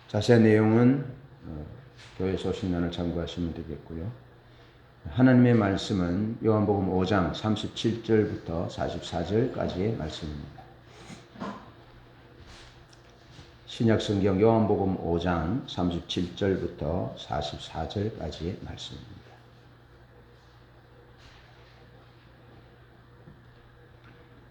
자세한 내용은 교회 소식란을 참고하시면 되겠고요. 하나님의 말씀은 요한복음 5장 37절부터 44절까지의 말씀입니다. 신약성경 요한복음 5장 37절부터 44절까지의 말씀입니다.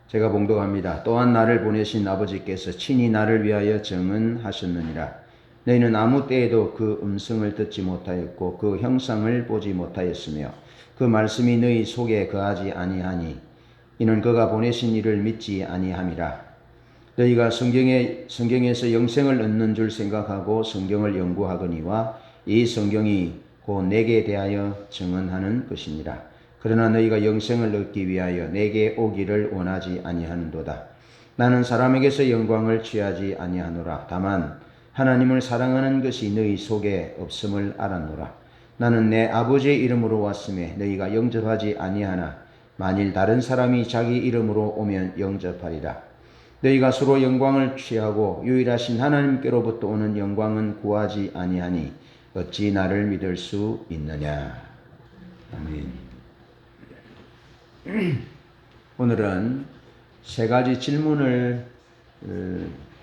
제가 봉독합니다. 또한 나를 보내신 아버지께서 친히 나를 위하여 증언하셨느니라. 너희는 아무 때에도 그 음성을 듣지 못하였고 그 형상을 보지 못하였으며 그 말씀이 너희 속에 거하지 아니하니 이는 그가 보내신 이를 믿지 아니함이라. 너희가 성경에서 영생을 얻는 줄 생각하고 성경을 연구하거니와 이 성경이 곧 내게 대하여 증언하는 것이니라. 그러나 너희가 영생을 얻기 위하여 내게 오기를 원하지 아니하는도다. 나는 사람에게서 영광을 취하지 아니하노라. 다만 하나님을 사랑하는 것이 너희 속에 없음을 알았노라. 나는 내 아버지의 이름으로 왔음에 너희가 영접하지 아니하나 만일 다른 사람이 자기 이름으로 오면 영접하리라. 너희가 서로 영광을 취하고 유일하신 하나님께로부터 오는 영광은 구하지 아니하니 어찌 나를 믿을 수 있느냐. 아멘. 오늘은 세 가지 질문을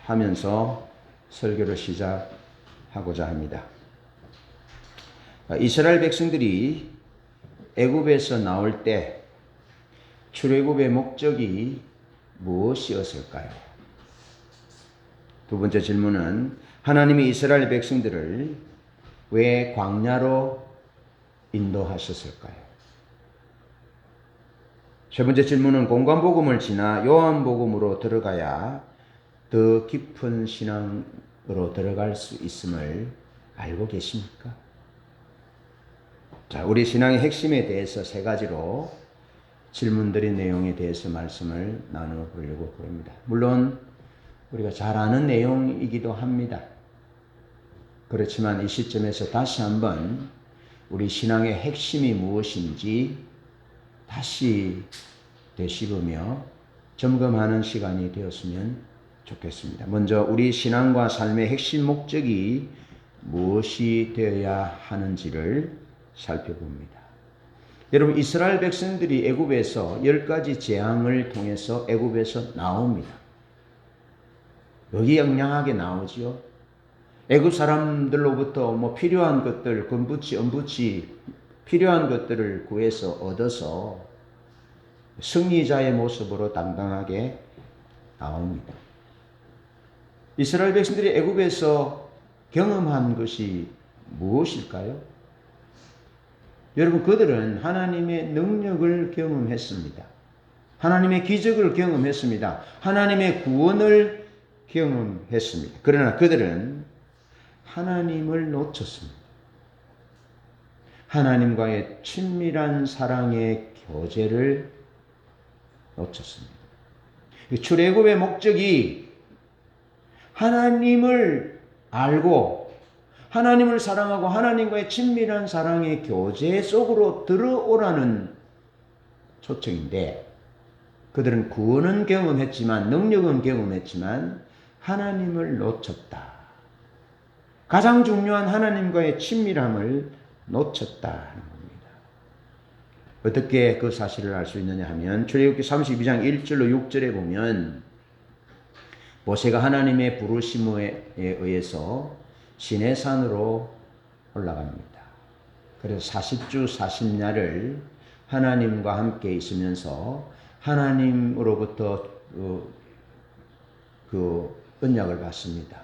하면서 설교를 시작하고자 합니다. 이스라엘 백성들이 애굽에서 나올 때 출애굽의 목적이 무엇이었을까요? 두 번째 질문은 하나님이 이스라엘 백성들을 왜 광야로 인도하셨을까요? 세 번째 질문은 공관복음을 지나 요한복음으로 들어가야 더 깊은 신앙으로 들어갈 수 있음을 알고 계십니까? 자, 우리 신앙의 핵심에 대해서 세 가지로 질문드린 내용에 대해서 말씀을 나누어 보려고 합니다. 물론 우리가 잘 아는 내용이기도 합니다. 그렇지만 이 시점에서 다시 한번 우리 신앙의 핵심이 무엇인지 다시 되씹으며 점검하는 시간이 되었으면 좋겠습니다. 먼저 우리 신앙과 삶의 핵심 목적이 무엇이 되어야 하는지를 살펴봅니다. 여러분, 이스라엘 백성들이 애굽에서 10가지 재앙을 통해서 애굽에서 나옵니다. 의기양양하게 나오지요. 애굽 사람들로부터 필요한 것들, 금부치, 은부치 필요한 것들을 구해서 얻어서 승리자의 모습으로 당당하게 나옵니다. 이스라엘 백성들이 애굽에서 경험한 것이 무엇일까요? 여러분, 그들은 하나님의 능력을 경험했습니다. 하나님의 기적을 경험했습니다. 하나님의 구원을 경험했습니다. 그러나 그들은 하나님을 놓쳤습니다. 하나님과의 친밀한 사랑의 교제를 놓쳤습니다. 출애굽의 목적이 하나님을 알고 하나님을 사랑하고 하나님과의 친밀한 사랑의 교제 속으로 들어오라는 초청인데 그들은 구원은 경험했지만 능력은 경험했지만 하나님을 놓쳤다. 가장 중요한 하나님과의 친밀함을 놓쳤다는 겁니다. 어떻게 그 사실을 알 수 있느냐 하면 출애굽기 32장 1절로 6절에 보면 모세가 하나님의 부르심에 의해서 시내산으로 올라갑니다. 그래서 40주 40야를 하나님과 함께 있으면서 하나님으로부터 그 언약을 받습니다.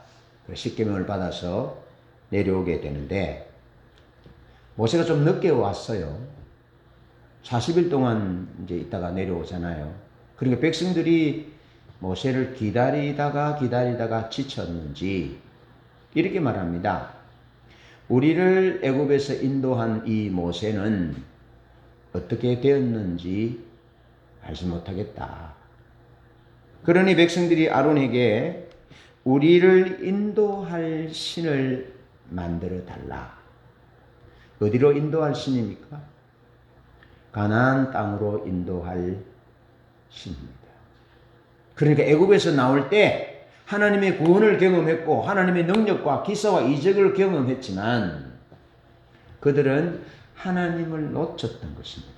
십계명을 받아서 내려오게 되는데 모세가 좀 늦게 왔어요. 40일 동안 이제 있다가 내려오잖아요. 그러니까 백성들이 모세를 기다리다가 지쳤는지 이렇게 말합니다. 우리를 애굽에서 인도한 이 모세는 어떻게 되었는지 알지 못하겠다. 그러니 백성들이 아론에게 우리를 인도할 신을 만들어 달라. 어디로 인도할 신입니까? 가나안 땅으로 인도할 신입니다. 그러니까 애굽에서 나올 때 하나님의 구원을 경험했고 하나님의 능력과 기사와 이적을 경험했지만 그들은 하나님을 놓쳤던 것입니다.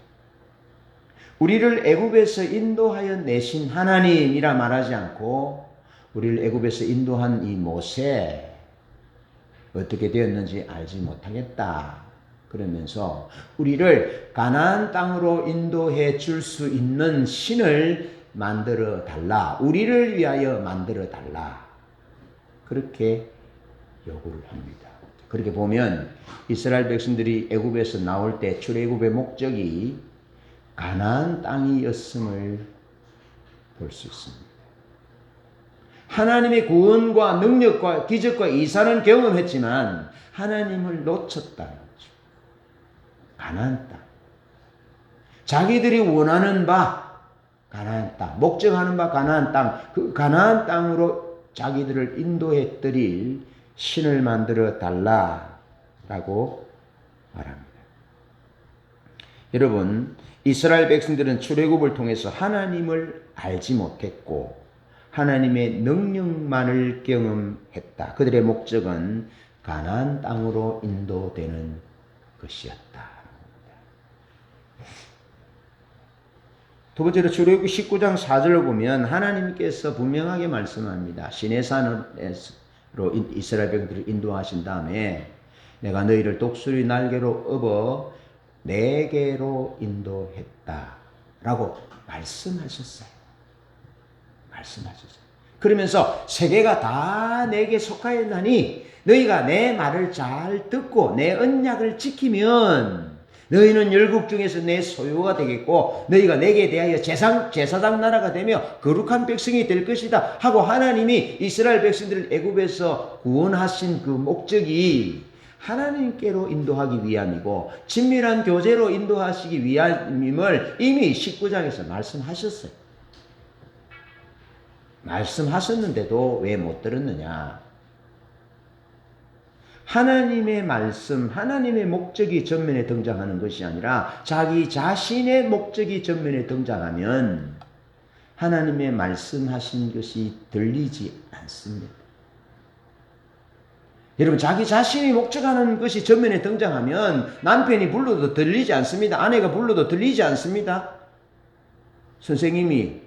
우리를 애굽에서 인도하여 내신 하나님이라 말하지 않고 우리를 애굽에서 인도한 이 모세 어떻게 되었는지 알지 못하겠다. 그러면서 우리를 가나안 땅으로 인도해 줄 수 있는 신을 만들어 달라. 우리를 위하여 만들어 달라. 그렇게 요구를 합니다. 그렇게 보면 이스라엘 백성들이 애굽에서 나올 때 출애굽의 목적이 가나안 땅이었음을 볼 수 있습니다. 하나님의 구원과 능력과 기적과 이사는 경험했지만 하나님을 놓쳤다는 거죠. 가나안 땅. 자기들이 원하는 바 가나안 땅, 목적하는 바 가나안 땅, 그 가나안 땅으로 자기들을 인도해 드릴 신을 만들어 달라라고 말합니다. 여러분, 이스라엘 백성들은 출애굽을 통해서 하나님을 알지 못했고 하나님의 능력만을 경험했다. 그들의 목적은 가나안 땅으로 인도되는 것이었다. 두 번째로 출애굽기 19장 4절을 보면 하나님께서 분명하게 말씀합니다. 시내산으로 이스라엘 백성들을 인도하신 다음에 내가 너희를 독수리 날개로 업어 내게로 인도했다 라고 말씀하셨어요. 그러면서 세계가 다 내게 속하였나니 너희가 내 말을 잘 듣고 내 언약을 지키면 너희는 열국 중에서 내 소유가 되겠고 너희가 내게 대하여 제사장 나라가 되며 거룩한 백성이 될 것이다 하고 하나님이 이스라엘 백성들을 애굽에서 구원하신 그 목적이 하나님께로 인도하기 위함이고 친밀한 교제로 인도하시기 위함임을 이미 19장에서 말씀하셨어요. 말씀하셨는데도 왜 못 들었느냐? 하나님의 말씀, 하나님의 목적이 전면에 등장하는 것이 아니라 자기 자신의 목적이 전면에 등장하면 하나님의 말씀하신 것이 들리지 않습니다. 여러분, 자기 자신이 목적하는 것이 전면에 등장하면 남편이 불러도 들리지 않습니다. 아내가 불러도 들리지 않습니다. 선생님이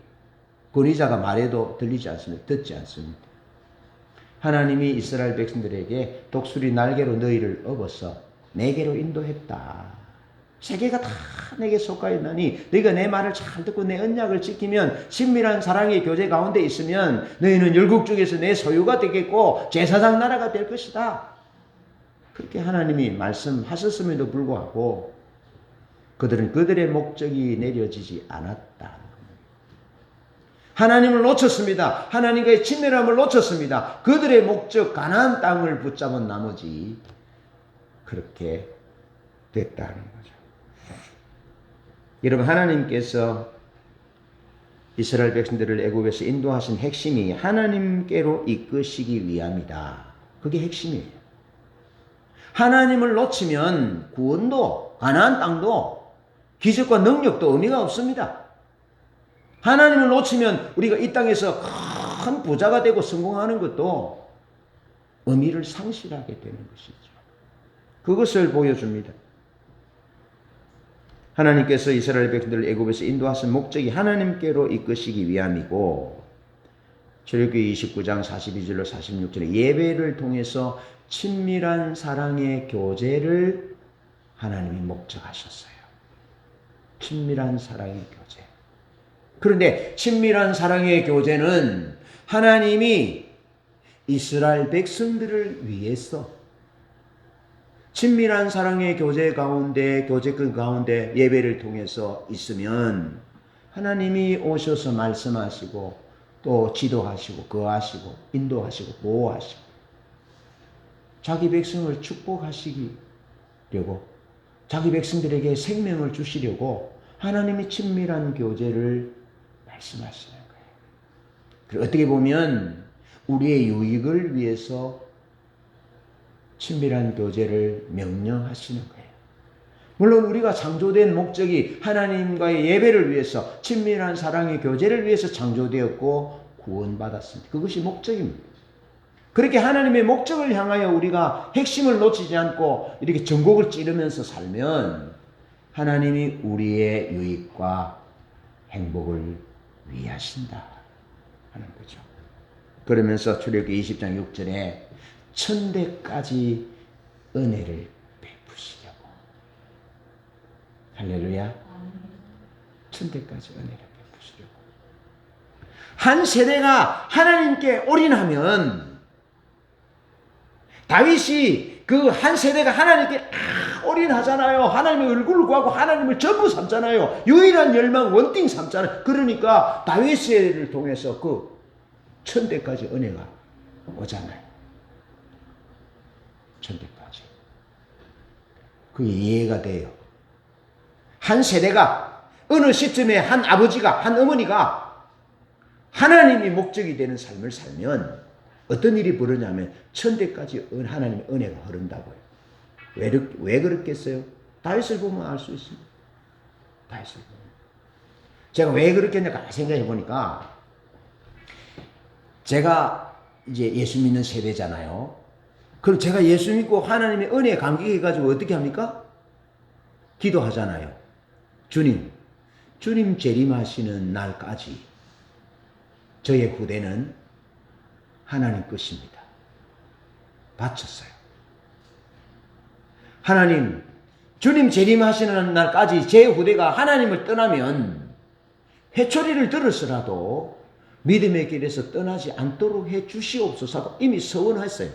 권위자가 말해도 들리지 않습니다. 듣지 않습니다. 하나님이 이스라엘 백성들에게 독수리 날개로 너희를 업어서 내게로 인도했다. 세계가 다 내게 속하였나니 너희가 내 말을 잘 듣고 내 언약을 지키면 친밀한 사랑의 교제 가운데 있으면 너희는 열국 중에서 내 소유가 되겠고 제사장 나라가 될 것이다. 그렇게 하나님이 말씀하셨음에도 불구하고 그들은 그들의 목적이 내려지지 않았다. 하나님을 놓쳤습니다. 하나님과의 친밀함을 놓쳤습니다. 그들의 목적 가나안 땅을 붙잡은 나머지 그렇게 됐다는 거죠. 여러분, 하나님께서 이스라엘 백성들을 애굽에서 인도하신 핵심이 하나님께로 이끄시기 위함이다. 그게 핵심이에요. 하나님을 놓치면 구원도 가나안 땅도 기적과 능력도 의미가 없습니다. 하나님을 놓치면 우리가 이 땅에서 큰 부자가 되고 성공하는 것도 의미를 상실하게 되는 것이죠. 그것을 보여줍니다. 하나님께서 이스라엘 백성들을 애굽에서 인도하신 목적이 하나님께로 이끄시기 위함이고 출애굽기 29장 42절로 46절에 예배를 통해서 친밀한 사랑의 교제를 하나님이 목적하셨어요. 친밀한 사랑의 교제. 그런데 친밀한 사랑의 교제는 하나님이 이스라엘 백성들을 위해서 친밀한 사랑의 교제 가운데 교제권 가운데 예배를 통해서 있으면 하나님이 오셔서 말씀하시고 또 지도하시고 거하시고 인도하시고 보호하시고 자기 백성을 축복하시려고 자기 백성들에게 생명을 주시려고 하나님이 친밀한 교제를 말씀하시는 거예요. 그리고 어떻게 보면 우리의 유익을 위해서 친밀한 교제를 명령하시는 거예요. 물론 우리가 창조된 목적이 하나님과의 예배를 위해서 친밀한 사랑의 교제를 위해서 창조되었고 구원받았습니다. 그것이 목적입니다. 그렇게 하나님의 목적을 향하여 우리가 핵심을 놓치지 않고 이렇게 전곡을 찌르면서 살면 하나님이 우리의 유익과 행복을 위하신다 하는 거죠. 그러면서 출애굽기 20장 6절에 천대까지 은혜를 베푸시려고. 할렐루야. 천대까지 은혜를 베푸시려고. 한 세대가 하나님께 올인하면, 다윗이 그 한 세대가 하나님께 올인하잖아요. 하나님의 얼굴을 구하고 하나님을 전부 삼잖아요. 유일한 열망 원띵 삼잖아요. 그러니까 다윗을 통해서 그 천대까지 은혜가 오잖아요. 천대까지. 그게 이해가 돼요. 한 세대가, 어느 시점에 한 아버지가, 한 어머니가 하나님이 목적이 되는 삶을 살면 어떤 일이 벌어지냐면 천대까지 하나님의 은혜가 흐른다고요. 왜 그렇겠어요? 다윗을 보면 알 수 있습니다. 다윗을 보면. 제가 왜 그렇겠냐 생각해 보니까, 제가 이제 예수 믿는 세대잖아요. 그럼 제가 예수 믿고 하나님의 은혜에 감격해가지고 어떻게 합니까? 기도하잖아요. 주님 재림하시는 날까지 저의 후대는 하나님 것입니다. 바쳤어요. 하나님, 주님 재림하시는 날까지 제 후대가 하나님을 떠나면 회초리를 들었으라도 믿음의 길에서 떠나지 않도록 해 주시옵소서. 이미 서원했어요.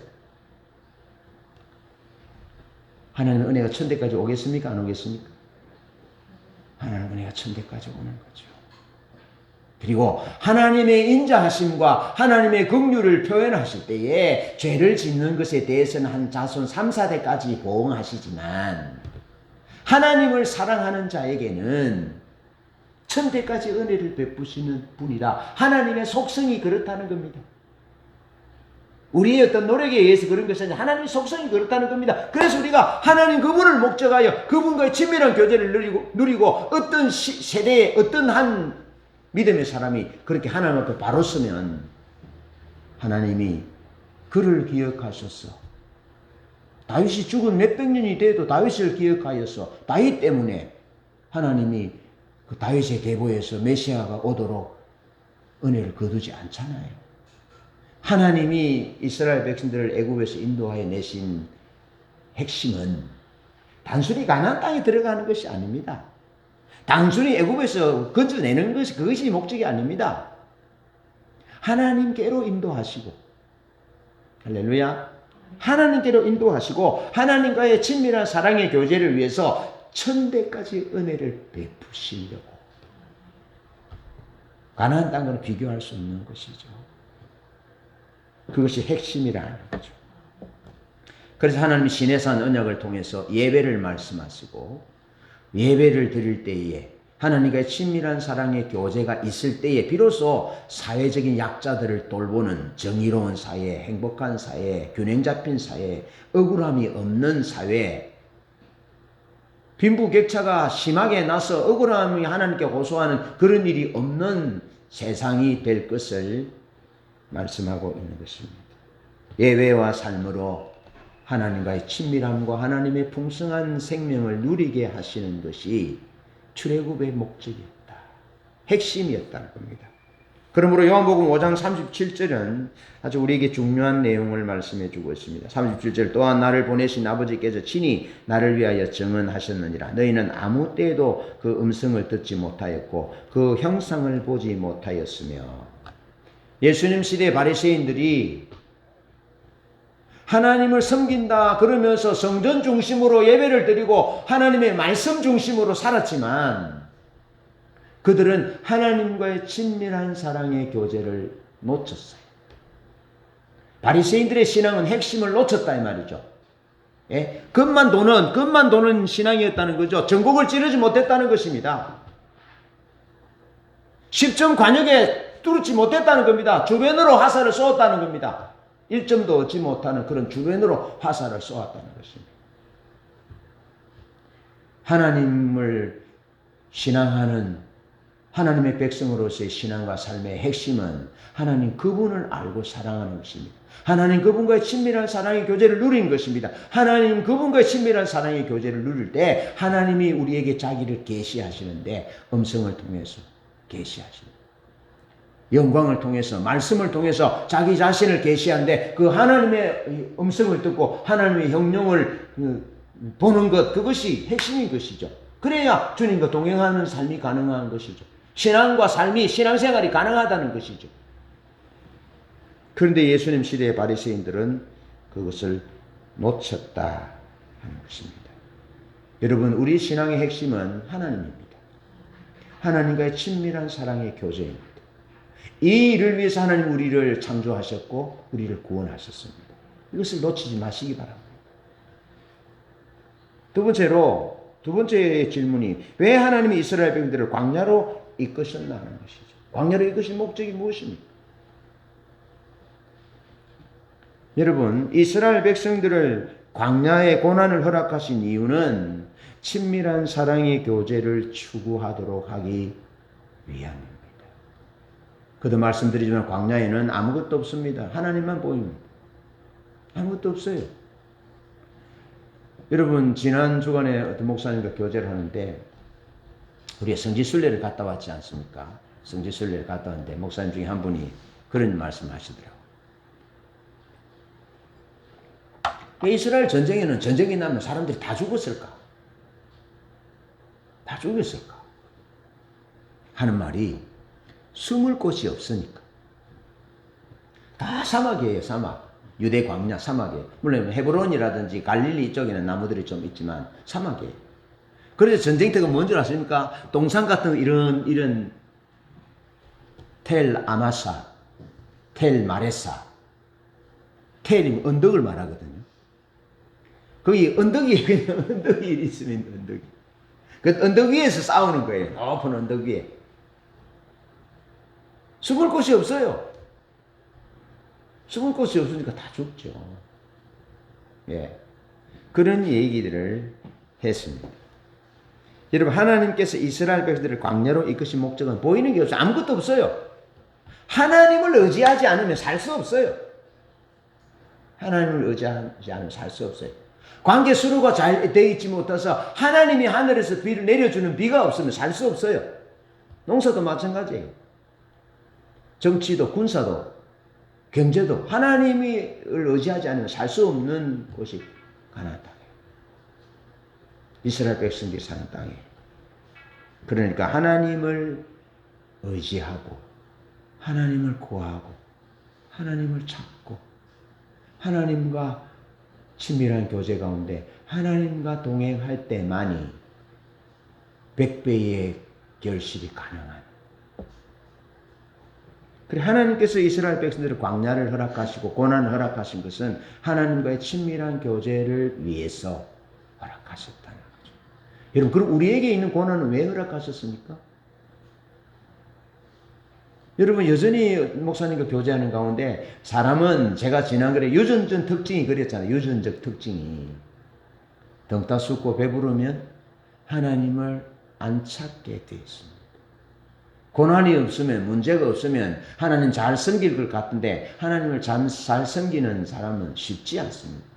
하나님의 은혜가 천대까지 오겠습니까? 안 오겠습니까? 하나님의 은혜가 천대까지 오는 거죠. 그리고 하나님의 인자하심과 하나님의 긍휼을 표현하실 때에 죄를 짓는 것에 대해서는 한 자손 3, 4대까지 보응하시지만, 하나님을 사랑하는 자에게는 천대까지 은혜를 베푸시는 분이라. 하나님의 속성이 그렇다는 겁니다. 우리의 어떤 노력에 의해서 그런 것이 아니라 하나님의 속성이 그렇다는 겁니다. 그래서 우리가 하나님 그분을 목적하여 그분과의 친밀한 교제를 누리고 어떤 세대에 어떤 한 믿음의 사람이 그렇게 하나님 앞에 바로 서면 하나님이 그를 기억하셔서, 다윗이 죽은 몇백 년이 돼도 다윗을 기억하여서 다윗 때문에 하나님이 그 다윗의 계보에서 메시아가 오도록 은혜를 거두지 않잖아요. 하나님이 이스라엘 백성들을 애굽에서 인도하여 내신 핵심은 단순히 가나안 땅에 들어가는 것이 아닙니다. 단순히 애굽에서 건져내는 것이 그것이 목적이 아닙니다. 하나님께로 인도하시고, 할렐루야, 하나님께로 인도하시고 하나님과의 친밀한 사랑의 교제를 위해서 천대까지 은혜를 베푸시려고. 가나안 땅과는 비교할 수 없는 것이죠. 그것이 핵심이라는 거죠. 그래서 하나님이 시내산 언약을 통해서 예배를 말씀하시고, 예배를 드릴 때에 하나님과의 친밀한 사랑의 교제가 있을 때에 비로소 사회적인 약자들을 돌보는 정의로운 사회, 행복한 사회, 균형 잡힌 사회, 억울함이 없는 사회, 빈부격차가 심하게 나서 억울함이 하나님께 호소하는 그런 일이 없는 세상이 될 것을 말씀하고 있는 것입니다. 예배와 삶으로 하나님과의 친밀함과 하나님의 풍성한 생명을 누리게 하시는 것이 출애굽의 목적이었다. 핵심이었다는 겁니다. 그러므로 요한복음 5장 37절은 아주 우리에게 중요한 내용을 말씀해 주고 있습니다. 37절, 또한 나를 보내신 아버지께서 친히 나를 위하여 증언하셨느니라. 너희는 아무 때에도 그 음성을 듣지 못하였고 그 형상을 보지 못하였으며. 예수님 시대 바리새인들이 하나님을 섬긴다 그러면서 성전 중심으로 예배를 드리고 하나님의 말씀 중심으로 살았지만, 그들은 하나님과의 친밀한 사랑의 교제를 놓쳤어요. 바리새인들의 신앙은 핵심을 놓쳤다 이 말이죠. 예? 것만 도는 신앙이었다는 거죠. 전곡을 찌르지 못했다는 것입니다. 10점 관역에 뚫지 못했다는 겁니다. 주변으로 화살을 쏘았다는 겁니다. 1점도 얻지 못하는 그런 주변으로 화살을 쏘았다는 것입니다. 하나님을 신앙하는 하나님의 백성으로서의 신앙과 삶의 핵심은 하나님 그분을 알고 사랑하는 것입니다. 하나님 그분과의 친밀한 사랑의 교제를 누리는 것입니다. 하나님 그분과의 친밀한 사랑의 교제를 누릴 때 하나님이 우리에게 자기를 계시하시는데 음성을 통해서 계시하십니다. 영광을 통해서 말씀을 통해서 자기 자신을 계시하는데 그 하나님의 음성을 듣고 하나님의 형용을 보는 것, 그것이 핵심인 것이죠. 그래야 주님과 동행하는 삶이 가능한 것이죠. 신앙과 삶이, 신앙생활이 가능하다는 것이죠. 그런데 예수님 시대의 바리새인들은 그것을 놓쳤다 하는 것입니다. 여러분, 우리 신앙의 핵심은 하나님입니다. 하나님과의 친밀한 사랑의 교제입니다. 이 일을 위해서 하나님 우리를 창조하셨고 우리를 구원하셨습니다. 이것을 놓치지 마시기 바랍니다. 두 번째 질문이 왜 하나님이 이스라엘 백성들을 광야로 이끄셨나는 것이죠. 광야로 이끄신 목적이 무엇입니까? 여러분, 이스라엘 백성들을 광야의 고난을 허락하신 이유는 친밀한 사랑의 교제를 추구하도록 하기 위함입니다. 그도 말씀드리지만 광야에는 아무것도 없습니다. 하나님만 보입니다. 아무것도 없어요. 여러분, 지난 주간에 어떤 목사님과 교제를 하는데 우리가 성지순례를 갔다 왔지 않습니까? 성지순례를 갔다 왔는데 목사님 중에 한 분이 그런 말씀을 하시더라고요. 왜 이스라엘 전쟁에는 전쟁이 나면 사람들이 다 죽었을까? 다 죽었을까? 하는 말이 숨을 곳이 없으니까. 다 사막이에요, 사막. 유대 광야 사막이에요. 물론 헤브론이라든지 갈릴리 이쪽에는 나무들이 좀 있지만 사막이에요. 그래서 전쟁터가 뭔 줄 아십니까? 동산 같은 이런 텔 아마사, 텔 마레사. 텔이 언덕을 말하거든요. 거기 언덕이 그냥 언덕이 있으면 언덕이. 그 언덕 위에서 싸우는 거예요. 높은 언덕 위에. 숨을 곳이 없어요. 숨을 곳이 없으니까 다 죽죠. 예. 그런 얘기들을 했습니다. 여러분, 하나님께서 이스라엘 백성들을 광야로 이끄신 목적은 보이는 게 없어요. 아무것도 없어요. 하나님을 의지하지 않으면 살 수 없어요. 하나님을 의지하지 않으면 살 수 없어요. 관계 수로가 잘 되어 있지 못해서 하나님이 하늘에서 비를 내려주는 비가 없으면 살 수 없어요. 농사도 마찬가지예요. 정치도 군사도 경제도 하나님을 의지하지 않으면 살 수 없는 곳이 가나안 땅이에요. 이스라엘 백성들이 사는 땅이에요. 그러니까 하나님을 의지하고 하나님을 구하고 하나님을 찾고 하나님과 친밀한 교제 가운데 하나님과 동행할 때만이 100배의 결실이 가능한. 그래, 하나님께서 이스라엘 백성들의 광야를 허락하시고 고난을 허락하신 것은 하나님과의 친밀한 교제를 위해서 허락하셨다는 거죠. 여러분, 그럼 우리에게 있는 고난은 왜 허락하셨습니까? 여러분, 여전히 목사님과 교제하는 가운데 사람은 제가 지난번에 유전적 특징이 그랬잖아요. 유전적 특징이 덩따 쑤고 배부르면 하나님을 안 찾게 되어 있습니다. 고난이 없으면, 문제가 없으면 하나님 잘 섬길 것 같은데 하나님을 잘 섬기는 사람은 쉽지 않습니다.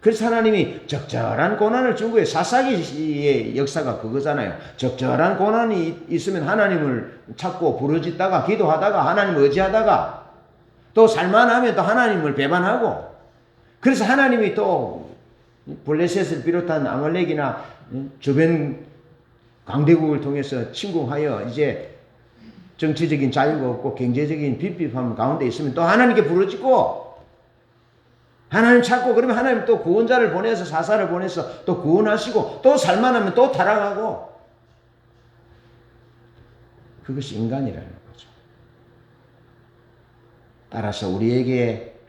그래서 하나님이 적절한 고난을 준 거예요. 사사기의 역사가 그거잖아요. 적절한 고난이 있으면 하나님을 찾고 부르짖다가 기도하다가 하나님을 의지하다가 또 살만하면 또 하나님을 배반하고, 그래서 하나님이 또 블레셋을 비롯한 아말렉이나 주변 강대국을 통해서 침공하여 이제 정치적인 자유가 없고 경제적인 핍박함 가운데 있으면 또 하나님께 부르짖고 하나님 찾고, 그러면 하나님 또 구원자를 보내서 사사를 보내서 또 구원하시고 또 살만하면 또 타락하고. 그것이 인간이라는 거죠. 따라서 우리에게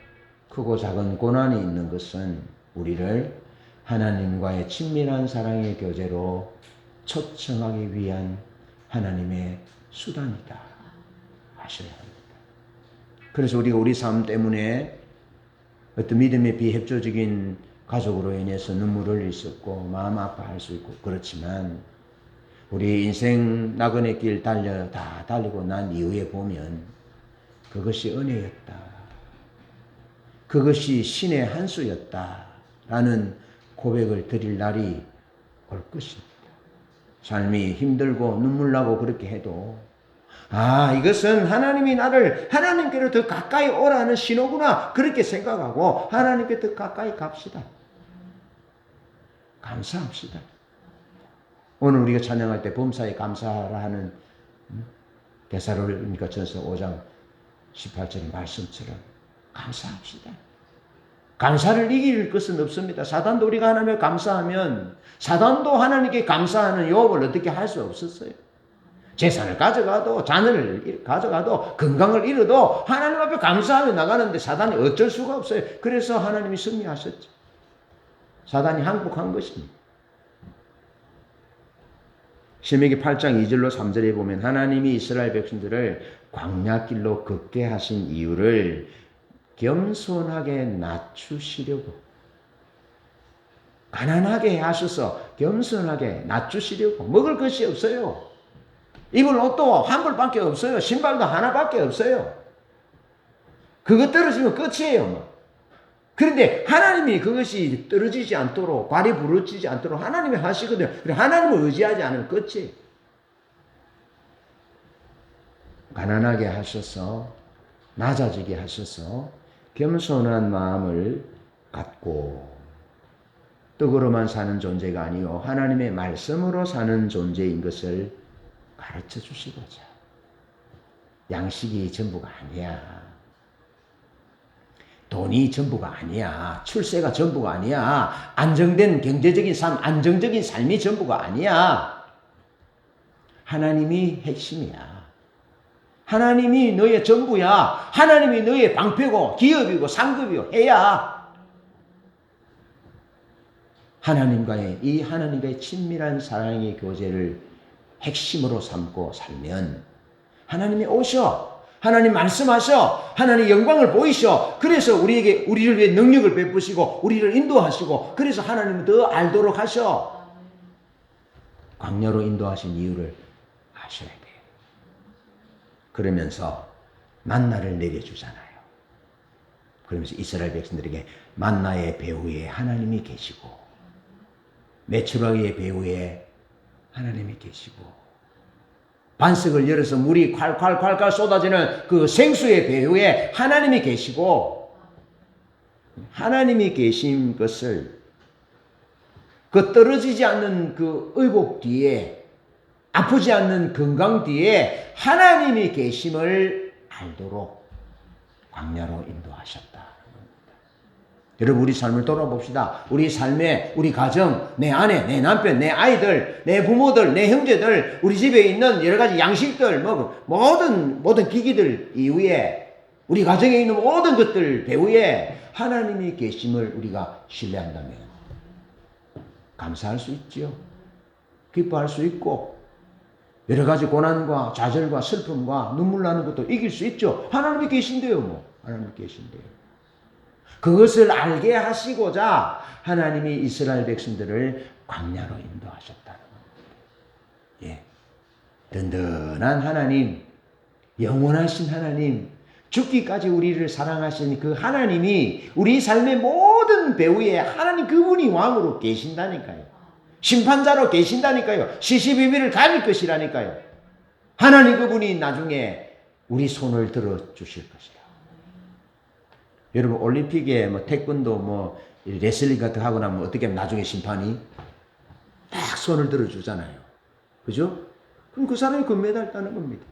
크고 작은 고난이 있는 것은 우리를 하나님과의 친밀한 사랑의 교제로 초청하기 위한 하나님의 수단이다 하셔야 합니다. 그래서 우리가 우리 삶 때문에 어떤 믿음의 비협조적인 가족으로 인해서 눈물을 흘릴 수 있고 마음 아파할 수 있고 그렇지만 우리 인생 나그네 길 다 달리고 난 이후에 보면 그것이 은혜였다. 그것이 신의 한 수였다. 라는 고백을 드릴 날이 올 것입니다. 삶이 힘들고 눈물 나고 그렇게 해도 이것은 하나님이 나를 하나님께로 더 가까이 오라는 신호구나. 그렇게 생각하고 하나님께 더 가까이 갑시다. 감사합시다. 오늘 우리가 찬양할 때 범사에 감사하라 하는 데살로니가 전서 5장 18절의 말씀처럼 감사합시다. 감사를 이길 것은 없습니다. 사단도 우리가 하나님께 감사하면 사단도 하나님께 감사하는 유업을 어떻게 할 수 없었어요. 재산을 가져가도 자녀를 가져가도 건강을 잃어도 하나님 앞에 감사하며 나가는데 사단이 어쩔 수가 없어요. 그래서 하나님이 승리하셨죠. 사단이 항복한 것입니다. 신명기 8장 2절로 3절에 보면 하나님이 이스라엘 백성들을 광야길로 걷게 하신 이유를 겸손하게 낮추시려고, 가난하게 하셔서 겸손하게 낮추시려고. 먹을 것이 없어요. 입을 옷도 한 벌밖에 없어요. 신발도 하나밖에 없어요. 그거 떨어지면 끝이에요. 그런데 하나님이 그것이 떨어지지 않도록, 발이 부러지지 않도록 하나님이 하시거든요. 하나님을 의지하지 않으면 끝이에요. 가난하게 하셔서, 낮아지게 하셔서 겸손한 마음을 갖고 떡으로만 사는 존재가 아니요 하나님의 말씀으로 사는 존재인 것을 가르쳐 주시고자. 양식이 전부가 아니야. 돈이 전부가 아니야. 출세가 전부가 아니야. 안정된 경제적인 삶, 안정적인 삶이 전부가 아니야. 하나님이 핵심이야. 하나님이 너의 전부야. 하나님이 너의 방패고 기업이고 상급이고 해야 이 하나님과의 친밀한 사랑의 교제를 핵심으로 삼고 살면 하나님이 오셔. 하나님 말씀하셔. 하나님 영광을 보이셔. 그래서 우리를 위해 능력을 베푸시고 우리를 인도하시고 그래서 하나님을 더 알도록 하셔. 광야로 인도하신 이유를 아셔야 돼요. 그러면서 만나를 내려주잖아요. 그러면서 이스라엘 백성들에게 만나의 배후에 하나님이 계시고 메추라기의 배후에 하나님이 계시고 반석을 열어서 물이 콸콸콸콸 쏟아지는 그 생수의 배후에 하나님이 계시고 하나님이 계신 것을 그 떨어지지 않는 그 의복 뒤에 아프지 않는 건강 뒤에 하나님이 계심을 알도록 광야로 인도하셨다. 여러분 우리 삶을 돌아봅시다. 우리 삶에 우리 가정, 내 아내, 내 남편, 내 아이들, 내 부모들, 내 형제들, 우리 집에 있는 여러 가지 양식들, 모든 기기들 이후에 우리 가정에 있는 모든 것들 배후에 하나님이 계심을 우리가 신뢰한다면 감사할 수 있지요. 기뻐할 수 있고 여러 가지 고난과 좌절과 슬픔과 눈물 나는 것도 이길 수 있죠. 하나님이 계신데요. 하나님이 계신데요. 그것을 알게 하시고자 하나님이 이스라엘 백성들을 광야로 인도하셨다는 겁니다. 예. 든든한 하나님, 영원하신 하나님, 죽기까지 우리를 사랑하신 그 하나님이 우리 삶의 모든 배후에 하나님 그분이 왕으로 계신다니까요. 심판자로 계신다니까요. 시시비비를 가릴 것이라니까요. 하나님 그분이 나중에 우리 손을 들어 주실 것이다. 여러분 올림픽에 태권도 레슬링 같은 거 하고 나면 어떻게 하면 나중에 심판이 딱 손을 들어 주잖아요. 그죠? 그럼 그 사람이 금메달 따는 겁니다.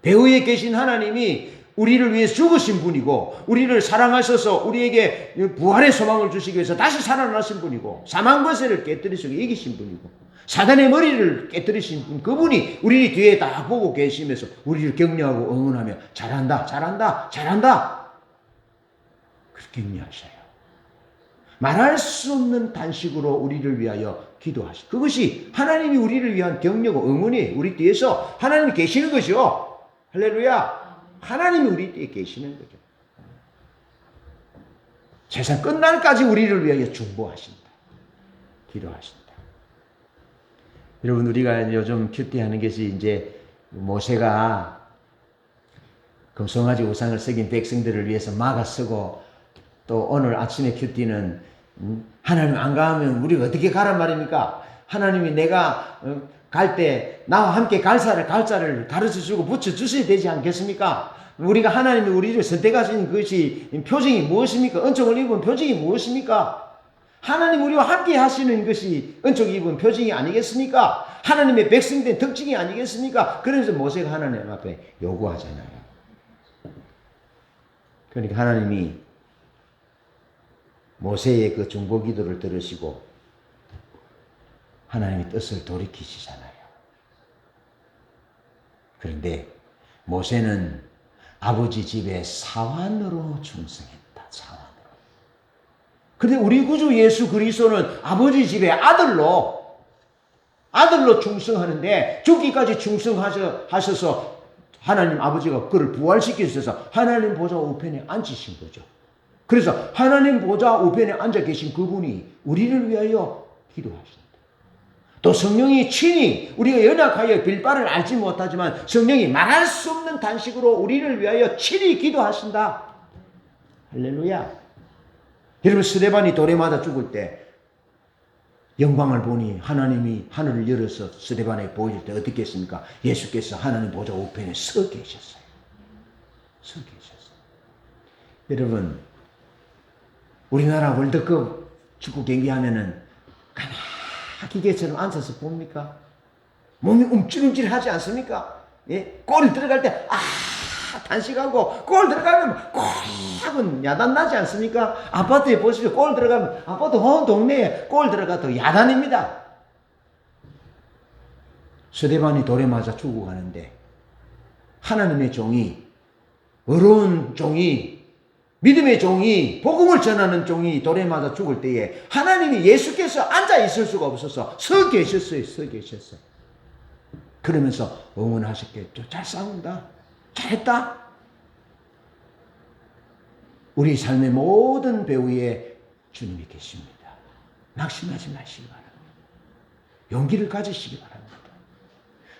배후에 계신 하나님이 우리를 위해 죽으신 분이고 우리를 사랑하셔서 우리에게 부활의 소망을 주시기 위해서 다시 살아나신 분이고 사망 권세를 깨뜨리시고 이기신 분이고 사단의 머리를 깨뜨리신 분 그분이 우리 뒤에 다 보고 계시면서 우리를 격려하고 응원하며 잘한다 잘한다 잘한다 그렇게 격려하셔요. 말할 수 없는 단식으로 우리를 위하여 기도하시고 그것이 하나님이 우리를 위한 격려고 응원이에요. 우리 뒤에서 하나님이 계시는 것이요. 할렐루야. 하나님이 우리 뒤에 계시는 거죠. 세상 끝날까지 우리를 위하여 중보하신다. 기도하신다. 여러분, 우리가 요즘 큐티하는 것이 이제 모세가 금송아지 우상을 새긴 백성들을 위해서 막아 쓰고, 또 오늘 아침에 큐티는 하나님 안 가면 우리가 어떻게 가란 말입니까? 하나님이 내가 갈 때 나와 함께 갈자를 가르쳐 주고 붙여 주셔야 되지 않겠습니까? 우리가 하나님이 우리를 선택하신 것이 표징이 무엇입니까? 은총을 입은 표징이 무엇입니까? 하나님 우리와 함께 하시는 것이 은총을 입은 표징이 아니겠습니까? 하나님의 백성된 특징이 아니겠습니까? 그래서 모세가 하나님 앞에 요구하잖아요. 그러니까 하나님이 모세의 그 중보 기도를 들으시고 하나님의 뜻을 돌이키시잖아요. 그런데 모세는 아버지 집에 사환으로 충성했다. 사환으로. 그런데 우리 구주 예수 그리스도는 아버지 집에 아들로 충성하는데 죽기까지 충성하셔서 하나님 아버지가 그를 부활시켜 주셔서 하나님 보좌 우편에 앉으신 거죠. 그래서 하나님 보좌 우편에 앉아 계신 그분이 우리를 위하여 기도하신다. 또 성령이 친히 우리가 연약하여 빌바를 알지 못하지만 성령이 말할 수 없는 단식으로 우리를 위하여 친히 기도하신다. 할렐루야. 여러분, 스데반이 돌에 맞아 죽을 때 영광을 보니 하나님이 하늘을 열어서 스데반에 보일 때 어떻게 했습니까? 예수께서 하나님 보좌 우편에 서 계셨어요. 서 계셨어요. 여러분, 우리나라 월드컵 축구 경기하면은 기계처럼 앉아서 봅니까? 몸이 움찔움찔하지 않습니까? 예? 골 들어갈 때 단식하고 골 들어가면 꼴하고 야단 나지 않습니까? 아파트에 보시죠. 골 들어가면 아파트 온 동네에 골 들어가도 야단입니다. 스데반이 돌에 맞아 죽고 가는데 하나님의 종이, 어려운 종이, 믿음의 종이, 복음을 전하는 종이 돌에 맞아 죽을 때에 하나님이 예수께서 앉아 있을 수가 없어서 서 계셨어요. 서 계셨어요. 그러면서 응원하셨겠죠. 잘 싸운다. 잘했다. 우리 삶의 모든 배후에 주님이 계십니다. 낙심하지 마시기 바랍니다. 용기를 가지시기 바랍니다.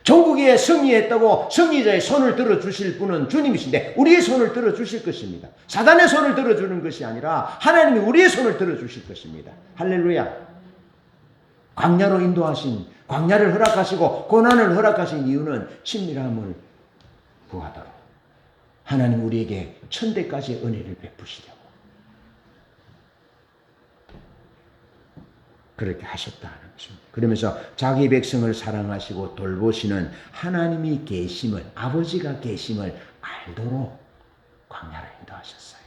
전국에 승리했다고 승리자의 손을 들어주실 분은 주님이신데 우리의 손을 들어주실 것입니다. 사단의 손을 들어주는 것이 아니라 하나님이 우리의 손을 들어주실 것입니다. 할렐루야. 광야로 인도하신, 광야를 허락하시고 고난을 허락하신 이유는 친밀함을 구하도록 하나님 우리에게 천대까지의 은혜를 베푸시려고 그렇게 하셨다는 것입니다. 그러면서 자기 백성을 사랑하시고 돌보시는 하나님이 계심을, 아버지가 계심을 알도록 광야를 인도하셨어요.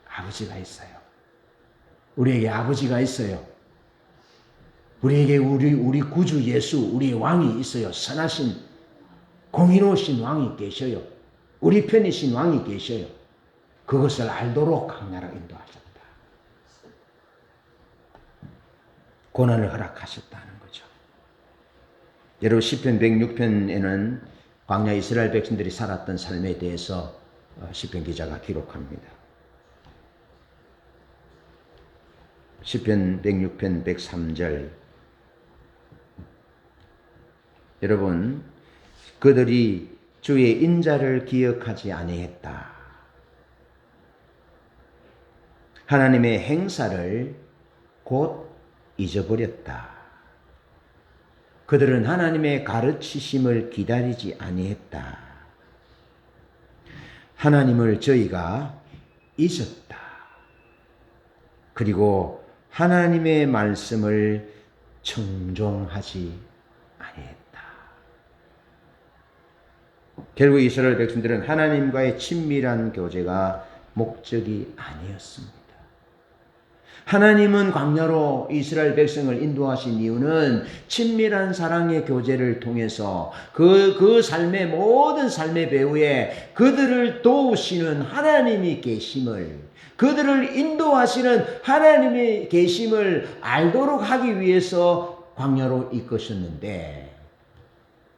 아버지가 있어요. 우리에게 아버지가 있어요. 우리에게 우리 구주 예수, 우리의 왕이 있어요. 선하신, 공의로우신 왕이 계셔요. 우리 편이신 왕이 계셔요. 그것을 알도록 광야를 인도하셨다. 고난을 허락하셨다는 거죠. 여러분, 시편 106편에는 광야 이스라엘 백성들이 살았던 삶에 대해서 시편 기자가 기록합니다. 시편 106편 103절. 여러분, 그들이 주의 인자를 기억하지 아니했다. 하나님의 행사를 곧 잊어버렸다. 그들은 하나님의 가르치심을 기다리지 아니했다. 하나님을 저희가 잊었다. 그리고 하나님의 말씀을 청종하지 아니했다. 결국 이스라엘 백성들은 하나님과의 친밀한 교제가 목적이 아니었습니다. 하나님은 광야로 이스라엘 백성을 인도하신 이유는 친밀한 사랑의 교제를 통해서 그 삶의 모든 삶의 배후에 그들을 도우시는 하나님이 계심을, 그들을 인도하시는 하나님의 계심을 알도록 하기 위해서 광야로 이끄셨는데,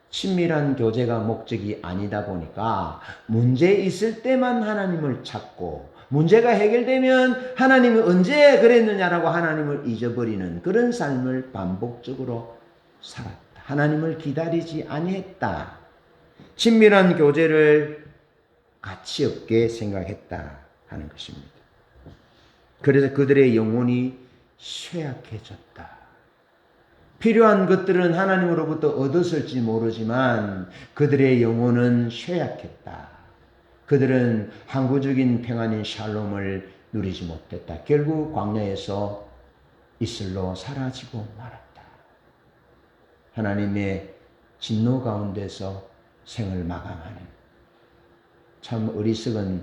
친밀한 교제가 목적이 아니다 보니까 문제 있을 때만 하나님을 찾고 문제가 해결되면 하나님이 언제 그랬느냐라고 하나님을 잊어버리는 그런 삶을 반복적으로 살았다. 하나님을 기다리지 아니했다. 친밀한 교제를 가치 없게 생각했다 하는 것입니다. 그래서 그들의 영혼이 쇠약해졌다. 필요한 것들은 하나님으로부터 얻었을지 모르지만 그들의 영혼은 쇠약했다. 그들은 항구적인 평안인 샬롬을 누리지 못했다. 결국 광야에서 이슬로 사라지고 말았다. 하나님의 진노 가운데서 생을 마감하는 참 어리석은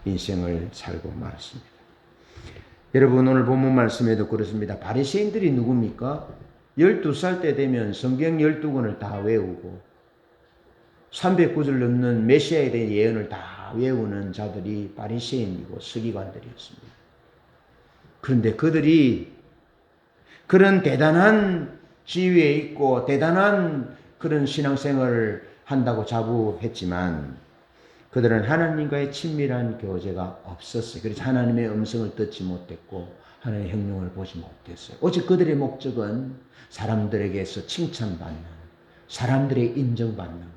인생을 살고 말았습니다. 여러분, 오늘 본문 말씀에도 그렇습니다. 바리새인들이 누굽니까? 12살 때 되면 성경 12권을 다 외우고 309절 넘는 메시아에 대한 예언을 다 외우는 자들이 바리새인이고 서기관들이었습니다. 그런데 그들이 그런 대단한 지위에 있고 대단한 그런 신앙생활을 한다고 자부했지만 그들은 하나님과의 친밀한 교제가 없었어요. 그래서 하나님의 음성을 듣지 못했고 하나님의 형용을 보지 못했어요. 오직 그들의 목적은 사람들에게서 칭찬받는, 사람들의 인정받는 것,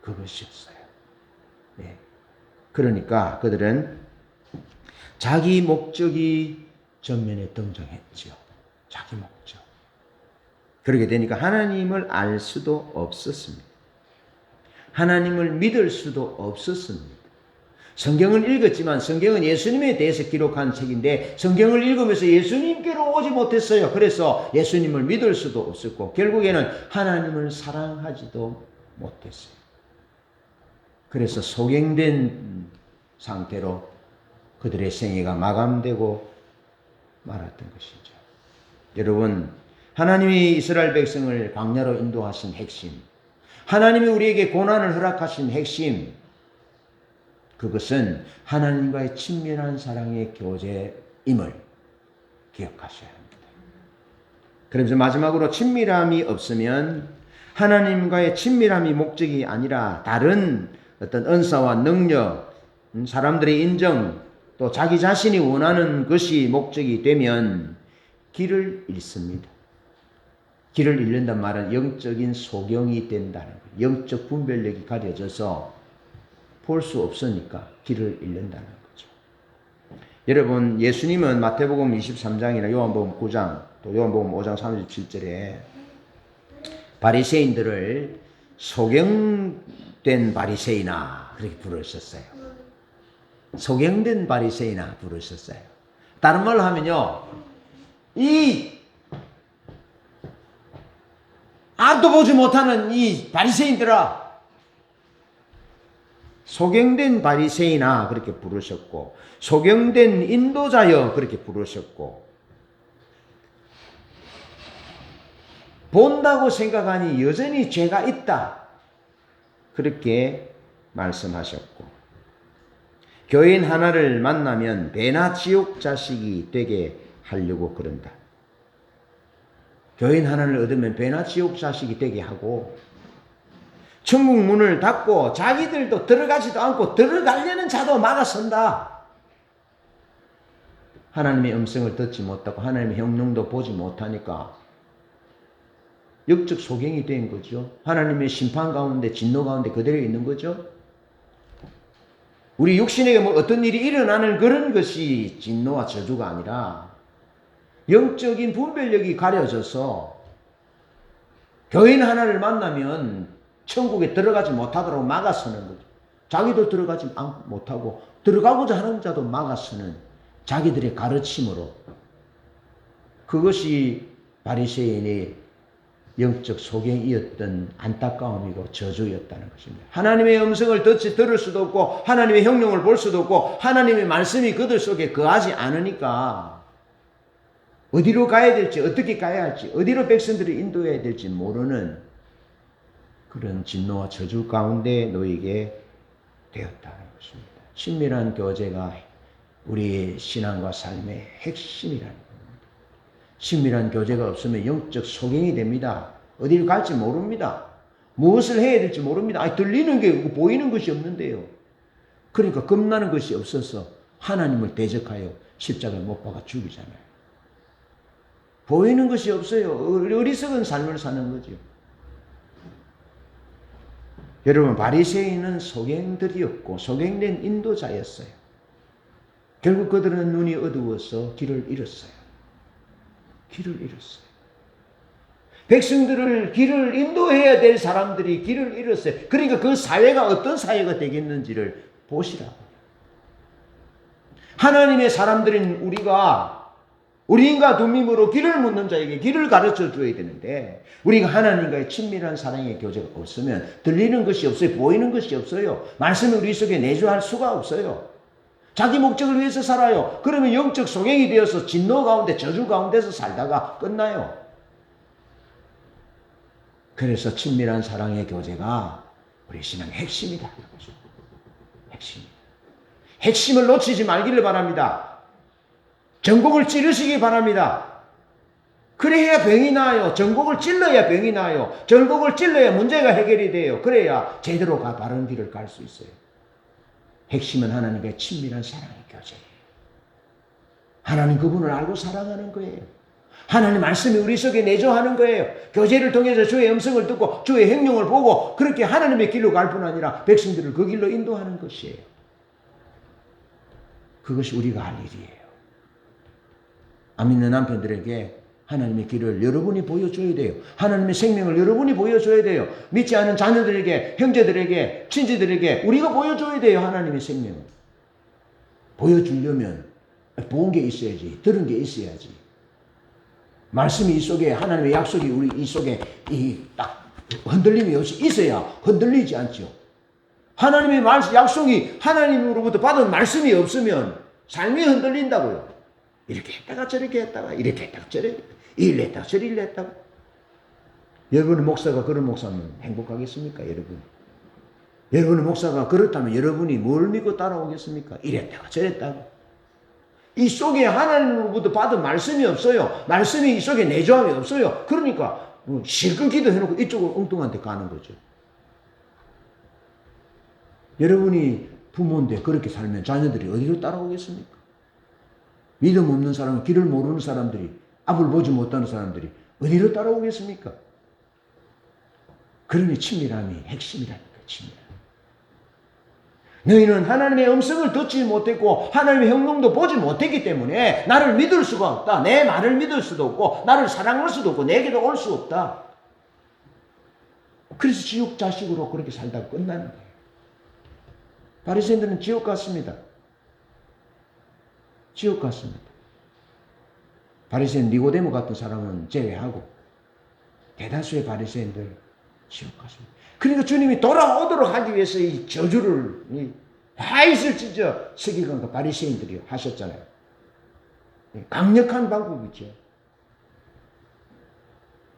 그것이었어요. 네. 그러니까 그들은 자기 목적이 전면에 등장했죠. 자기 목적. 그렇게 되니까 하나님을 알 수도 없었습니다. 하나님을 믿을 수도 없었습니다. 성경을 읽었지만 성경은 예수님에 대해서 기록한 책인데 성경을 읽으면서 예수님께로 오지 못했어요. 그래서 예수님을 믿을 수도 없었고 결국에는 하나님을 사랑하지도 못했어요. 그래서 소경된 상태로 그들의 생애가 마감되고 말았던 것이죠. 여러분, 하나님이 이스라엘 백성을 광야로 인도하신 핵심, 하나님이 우리에게 고난을 허락하신 핵심, 그것은 하나님과의 친밀한 사랑의 교제임을 기억하셔야 합니다. 그래서 마지막으로 친밀함이 없으면 하나님과의 친밀함이 목적이 아니라 다른 어떤 은사와 능력, 사람들의 인정, 또 자기 자신이 원하는 것이 목적이 되면 길을 잃습니다. 길을 잃는단 말은 영적인 소경이 된다는 거예요. 영적 분별력이 가려져서 볼 수 없으니까 길을 잃는다는 거죠. 여러분, 예수님은 마태복음 23장이나 요한복음 9장, 또 요한복음 5장 37절에 바리새인들을 소경된 바리새인아 그렇게 부르셨어요. 소경된 바리새인아 부르셨어요. 다른 말로 하면요, 이 아무도 보지 못하는 이 바리새인들아, 소경된 바리새인아 그렇게 부르셨고, 소경된 인도자여 그렇게 부르셨고, 본다고 생각하니 여전히 죄가 있다 그렇게 말씀하셨고, 교인 하나를 만나면 배나 지옥 자식이 되게 하려고 그런다. 교인 하나를 얻으면 배나 지옥 자식이 되게 하고 천국 문을 닫고 자기들도 들어가지도 않고 들어가려는 자도 막아선다. 하나님의 음성을 듣지 못하고 하나님의 형용도 보지 못하니까 영적 소경이 된 거죠. 하나님의 심판 가운데 진노 가운데 그대로 있는 거죠. 우리 육신에게 뭐 어떤 일이 일어나는 그런 것이 진노와 저주가 아니라 영적인 분별력이 가려져서 교인 하나를 만나면 천국에 들어가지 못하도록 막아서는 거죠. 자기도 들어가지 못하고 들어가고자 하는 자도 막아서는 자기들의 가르침으로, 그것이 바리새인의 영적 소경이었던 안타까움이고 저주였다는 것입니다. 하나님의 음성을 들을 수도 없고 하나님의 형용을 볼 수도 없고 하나님의 말씀이 그들 속에 거하지 않으니까 어디로 가야 될지, 어떻게 가야 할지, 어디로 백성들을 인도해야 될지 모르는 그런 진노와 저주 가운데 놓이게 되었다는 것입니다. 친밀한 교제가 우리의 신앙과 삶의 핵심이라는 겁니다. 친밀한 교제가 없으면 영적 소경이 됩니다. 어디를 갈지 모릅니다. 무엇을 해야 될지 모릅니다. 들리는 게 보이는 것이 없는데요. 그러니까 겁나는 것이 없어서 하나님을 대적하여 십자가에 못 박아 죽이잖아요. 보이는 것이 없어요. 어리석은 삶을 사는 거죠. 여러분, 바리새인은 소경들이었고 소경된 인도자였어요. 결국 그들은 눈이 어두워서 길을 잃었어요. 길을 잃었어요. 백성들을 길을 인도해야 될 사람들이 길을 잃었어요. 그러니까 그 사회가 어떤 사회가 되겠는지를 보시라고. 하나님의 사람들인 우리인가 두밈으로 길을 묻는 자에게 길을 가르쳐 줘야 되는데, 우리가 하나님과의 친밀한 사랑의 교제가 없으면 들리는 것이 없어요. 보이는 것이 없어요. 말씀을 우리 속에 내주할 수가 없어요. 자기 목적을 위해서 살아요. 그러면 영적 소경이 되어서 진노 가운데, 저주 가운데서 살다가 끝나요. 그래서 친밀한 사랑의 교제가 우리 신앙의 핵심이다. 핵심입니다. 핵심을 놓치지 말기를 바랍니다. 전곡을 찌르시기 바랍니다. 그래야 병이 나아요. 전곡을 찔러야 병이 나아요. 전곡을 찔러야 문제가 해결이 돼요. 그래야 제대로 바른 길을 갈 수 있어요. 핵심은 하나님의 친밀한 사랑의 교제예요. 하나님 그분을 알고 사랑하는 거예요. 하나님 말씀이 우리 속에 내조하는 거예요. 교제를 통해서 주의 음성을 듣고 주의 행동을 보고 그렇게 하나님의 길로 갈 뿐 아니라 백성들을 그 길로 인도하는 것이에요. 그것이 우리가 할 일이에요. 안 믿는 남편들에게 하나님의 길을 여러분이 보여줘야 돼요. 하나님의 생명을 여러분이 보여줘야 돼요. 믿지 않은 자녀들에게, 형제들에게, 친지들에게 우리가 보여줘야 돼요. 하나님의 생명을. 보여주려면 본 게 있어야지. 들은 게 있어야지. 말씀이 이 속에, 하나님의 약속이 우리 이 속에 딱 흔들림이 없이 있어야 흔들리지 않죠. 하나님의 약속이 하나님으로부터 받은 말씀이 없으면 삶이 흔들린다고요. 이렇게 했다가 저렇게 했다가 이렇게 했다가 저렇게 이를 했다가 저리를 했다가. 여러분의 목사가 그런 목사면 행복하겠습니까? 여러분의 목사가 그렇다면 여러분이 뭘 믿고 따라오겠습니까? 이랬다가 저랬다가. 이 속에 하나님으로부터 받은 말씀이 없어요. 말씀이 이 속에 내조함이 없어요. 그러니까 실컷 기도해놓고 이쪽으로 엉뚱한 데 가는 거죠. 여러분이 부모인데 그렇게 살면 자녀들이 어디로 따라오겠습니까? 믿음 없는 사람은, 길을 모르는 사람들이, 앞을 보지 못하는 사람들이 어디로 따라오겠습니까? 그러니 친밀함이 핵심이라니까. 친밀함. 너희는 하나님의 음성을 듣지 못했고 하나님의 형통도 보지 못했기 때문에 나를 믿을 수가 없다. 내 말을 믿을 수도 없고 나를 사랑할 수도 없고 내게도 올 수 없다. 그래서 지옥 자식으로 그렇게 살다가 끝나는 거예요. 바리새인들은 지옥 갔습니다. 지옥 갔습니다. 바리새인 니고데모 같은 사람은 제외하고 대다수의 바리새인들 지옥 갔습니다. 그러니까 주님이 돌아오도록 하기 위해서 이 저주를 다 있을 찢어 서기관과 바리새인들이 하셨잖아요. 강력한 방법이죠.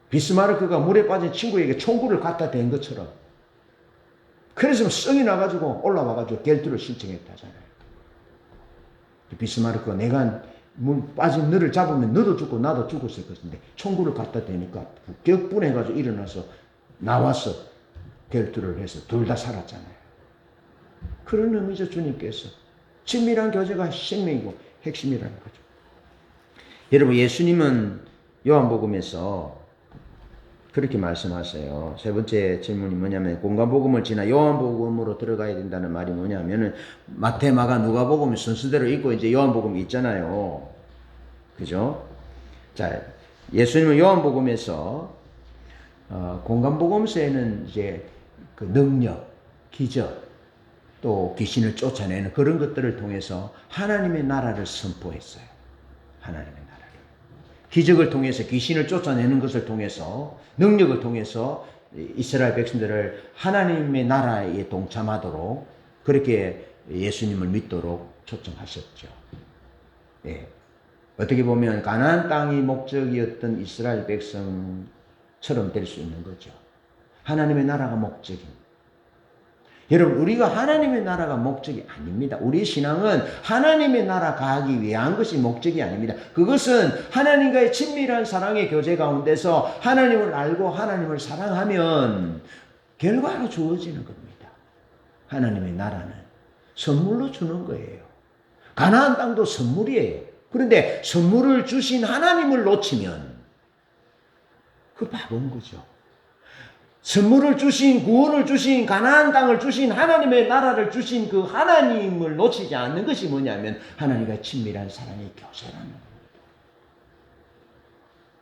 비스마르크가 물에 빠진 친구에게 총구를 갖다 댄 것처럼. 그래서 성이 나가지고 올라와가지고 결투를 신청했다잖아요. 비스마르크가 내가 물 빠진 너를 잡으면 너도 죽고 나도 죽었을 것인데 총구를 갖다 대니까 격분해가지고 일어나서 나와서 결투를 해서 둘 다 살았잖아요. 그런 의미죠. 주님께서 친밀한 교제가 생명이고 핵심이라는 거죠. 여러분, 예수님은 요한복음에서 그렇게 말씀하세요. 세 번째 질문이 뭐냐면 공간복음을 지나 요한복음으로 들어가야 된다는 말이 뭐냐면은 마태, 마가, 누가복음 순서대로 있고 이제 요한복음이 있잖아요. 그죠? 자, 예수님은 요한복음에서 공간복음서에는 이제 그 능력, 기적, 또 귀신을 쫓아내는 그런 것들을 통해서 하나님의 나라를 선포했어요. 하나님의 나라를. 기적을 통해서 귀신을 쫓아내는 것을 통해서 능력을 통해서 이스라엘 백성들을 하나님의 나라에 동참하도록 그렇게 예수님을 믿도록 초청하셨죠. 예. 어떻게 보면 가나안 땅이 목적이었던 이스라엘 백성처럼 될 수 있는 거죠. 하나님의 나라가 목적입니다. 여러분, 우리가 하나님의 나라가 목적이 아닙니다. 우리 신앙은 하나님의 나라 가기 위한 것이 목적이 아닙니다. 그것은 하나님과의 친밀한 사랑의 교제 가운데서 하나님을 알고 하나님을 사랑하면 결과로 주어지는 겁니다. 하나님의 나라는 선물로 주는 거예요. 가나안 땅도 선물이에요. 그런데 선물을 주신 하나님을 놓치면 그 바본 거죠. 선물을 주신, 구원을 주신, 가나안 땅을 주신, 하나님의 나라를 주신 그 하나님을 놓치지 않는 것이 뭐냐면 하나님과 친밀한 사랑의 교제라는 거예요.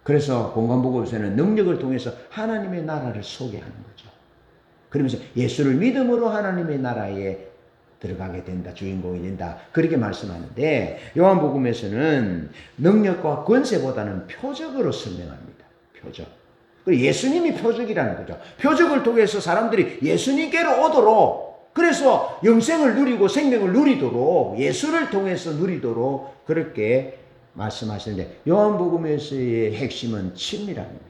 그래서 공간복음에서는 능력을 통해서 하나님의 나라를 소개하는 거죠. 그러면서 예수를 믿음으로 하나님의 나라에 들어가게 된다, 주인공이 된다, 그렇게 말씀하는데, 요한복음에서는 능력과 권세보다는 표적으로 설명합니다. 표적. 예수님이 표적이라는 거죠. 표적을 통해서 사람들이 예수님께로 오도록, 그래서 영생을 누리고 생명을 누리도록, 예수를 통해서 누리도록 그렇게 말씀하시는데, 요한복음에서의 핵심은 친밀함입니다.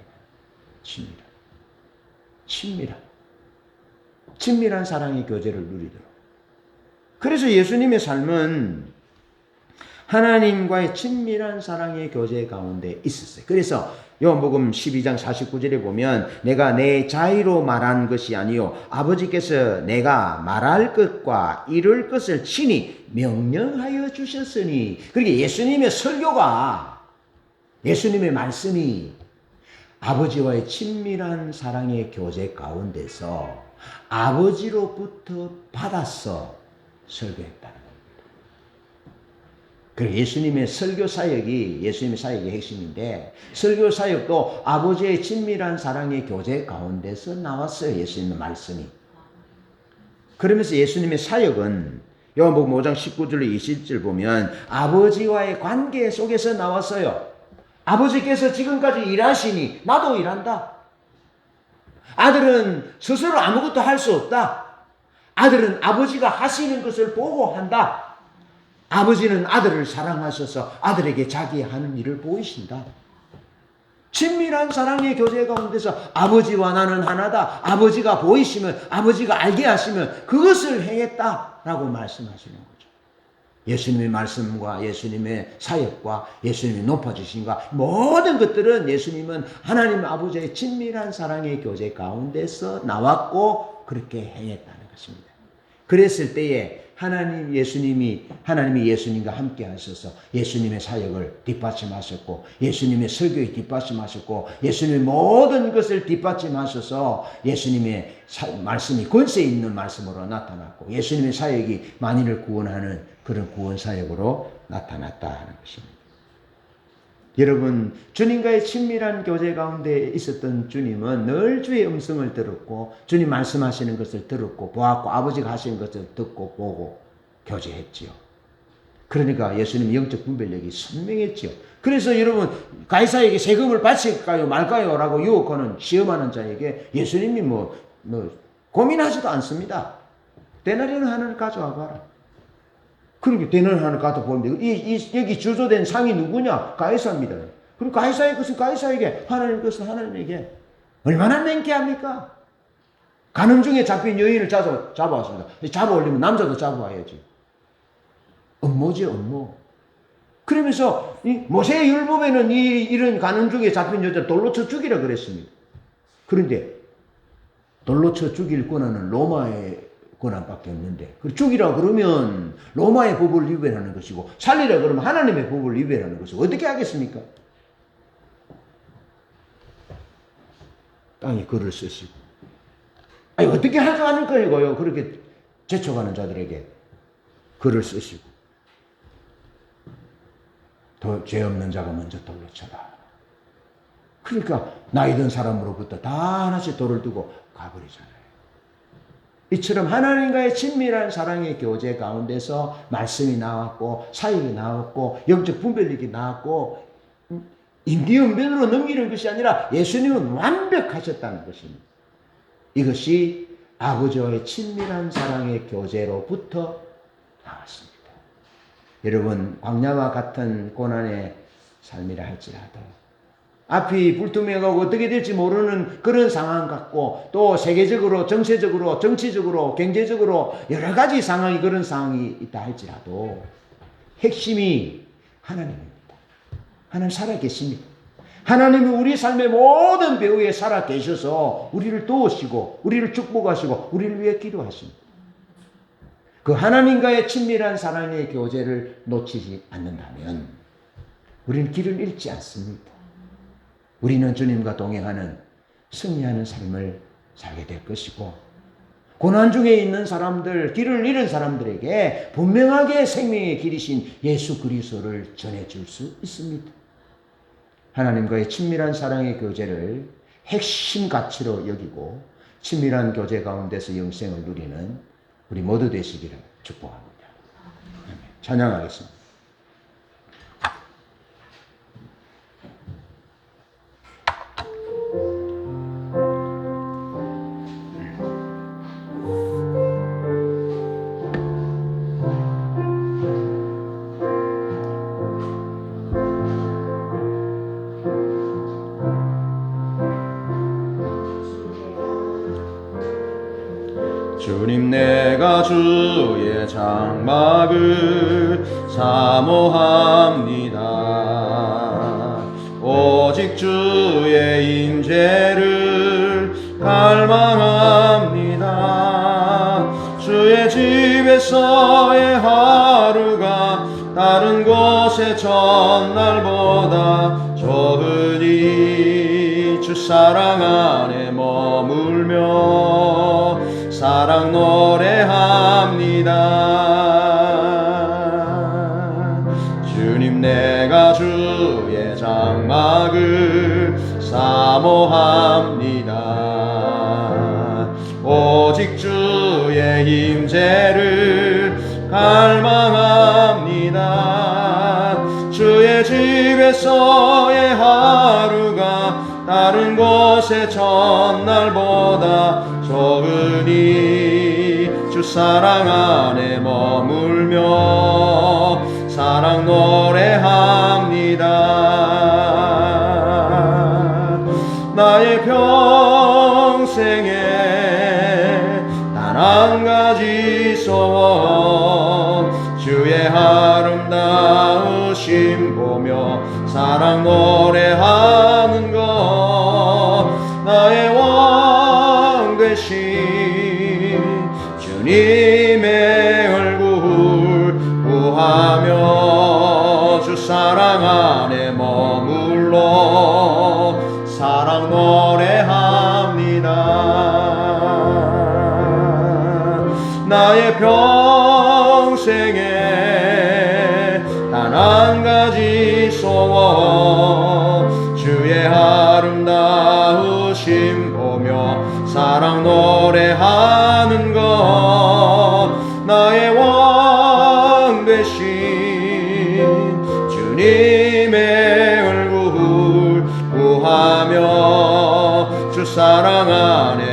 친밀한 사랑의 교제를 누리도록. 그래서 예수님의 삶은 하나님과의 친밀한 사랑의 교제 가운데 있었어요. 그래서 요한복음 12장 49절에 보면 내가 내 자의로 말한 것이 아니요 아버지께서 내가 말할 것과 이룰 것을 친히 명령하여 주셨으니, 그러니까 예수님의 설교가, 예수님의 말씀이 아버지와의 친밀한 사랑의 교제 가운데서 아버지로부터 받아서 설교했다는 겁니다. 그리고 예수님의 설교 사역이 예수님의 사역의 핵심인데, 설교 사역도 아버지의 친밀한 사랑의 교제 가운데서 나왔어요. 예수님의 말씀이. 그러면서 예수님의 사역은 요한복음 5장 19절 20절 보면 아버지와의 관계 속에서 나왔어요. 아버지께서 지금까지 일하시니 나도 일한다. 아들은 스스로 아무것도 할 수 없다. 아들은 아버지가 하시는 것을 보고 한다. 아버지는 아들을 사랑하셔서 아들에게 자기 하는 일을 보이신다. 친밀한 사랑의 교제 가운데서 아버지와 나는 하나다. 아버지가 보이시면, 아버지가 알게 하시면 그것을 행했다라고 말씀하시는 거죠. 예수님의 말씀과 예수님의 사역과 예수님의 높아지심과 모든 것들은 예수님은 하나님 아버지의 친밀한 사랑의 교제 가운데서 나왔고 그렇게 행했다는 것입니다. 그랬을 때에 하나님이 예수님과 함께 하셔서 예수님의 사역을 뒷받침하셨고, 예수님의 설교에 뒷받침하셨고, 예수님의 모든 것을 뒷받침하셔서 예수님의 말씀이 권세 있는 말씀으로 나타났고, 예수님의 사역이 만인을 구원하는 그런 구원 사역으로 나타났다는 것입니다. 여러분, 주님과의 친밀한 교제 가운데 있었던 주님은 늘 주의 음성을 들었고, 주님 말씀하시는 것을 들었고 보았고, 아버지가 하시는 것을 듣고 보고 교제했지요. 그러니까 예수님 영적 분별력이 선명했지요. 그래서 여러분, 가이사에게 세금을 바칠까요 말까요 라고 유혹하는 시험하는 자에게 예수님이 고민하지도 않습니다. 데나리온 하나를 가져와 봐라. 그렇게 되는 하나 갖다 보는데, 여기 주소된 상이 누구냐? 가이사입니다. 그럼 가이사의 것은 가이사에게, 하나님의 것은 하나님에게. 얼마나 맹쾌합니까? 가는 중에 잡힌 여인을 잡아왔습니다. 잡아올리면 남자도 잡아와야지. 업무지, 업무. 그러면서 모세의 율법에는 이런 가는 중에 잡힌 여자를 돌로 쳐 죽이라 그랬습니다. 그런데 돌로 쳐 죽일 권한은 로마의 권한밖에 없는데, 죽이라 그러면 로마의 법을 위배하는 것이고, 살리라 그러면 하나님의 법을 위배하는 것이고, 어떻게 하겠습니까? 땅에 글을 쓰시고, 아니 어떻게 하지 않을 거예요? 그렇게 재촉하는 자들에게 글을 쓰시고, 더 죄 없는 자가 먼저 돌로 쳐라. 그러니까 나이 든 사람으로부터 다 하나씩 돌을 두고 가버리잖아요. 이처럼 하나님과의 친밀한 사랑의 교제 가운데서 말씀이 나왔고, 사역이 나왔고, 영적 분별력이 나왔고, 인기응변으로 넘기는 것이 아니라 예수님은 완벽하셨다는 것입니다. 이것이 아버지와의 친밀한 사랑의 교제로부터 나왔습니다. 여러분, 광야와 같은 고난의 삶이라 할지라도, 앞이 불투명하고 어떻게 될지 모르는 그런 상황 같고, 또 세계적으로, 정세적으로, 정치적으로, 경제적으로 여러 가지 상황이, 그런 상황이 있다 할지라도 핵심이 하나님입니다. 하나님 살아계십니다. 하나님은 우리 삶의 모든 배후에 살아계셔서 우리를 도우시고 우리를 축복하시고 우리를 위해 기도하십니다. 그 하나님과의 친밀한 사랑의 교제를 놓치지 않는다면 우리는 길을 잃지 않습니다. 우리는 주님과 동행하는 승리하는 삶을 살게 될 것이고, 고난 중에 있는 사람들, 길을 잃은 사람들에게 분명하게 생명의 길이신 예수 그리스도를 전해줄 수 있습니다. 하나님과의 친밀한 사랑의 교제를 핵심 가치로 여기고 친밀한 교제 가운데서 영생을 누리는 우리 모두 되시기를 축복합니다. 찬양하겠습니다. 주님, 내가 주의 장막을 사모합니다. 오직 주의 임재를 갈망합니다. 주의 집에서의 하루가 다른 곳의 전날보다 좋으니 주 사랑 안에 머물며 사랑 노래합니다. 주님, 내가 주의 장막을 사모합니다. 오직 주의 임재를 갈망합니다. 주의 집에서의 하루가 다른 곳의 전날보다 좋으니 주 사랑 안에 머물며 사랑 노래합니다. 나의 평생에 단 한 가지 소원, 주의 아름다우심 보며 사랑 노래하는 것, 나의 왕 되신 주님의 얼굴 구하며 주 사랑 안에 머물러 사랑 노래합니다. 나의 평생에 단 한 가지 소원, 주의 아름다우심 보며 사랑 노래하는 것, 나의 왕 되신 주님의 얼굴 구하며 주 사랑 안에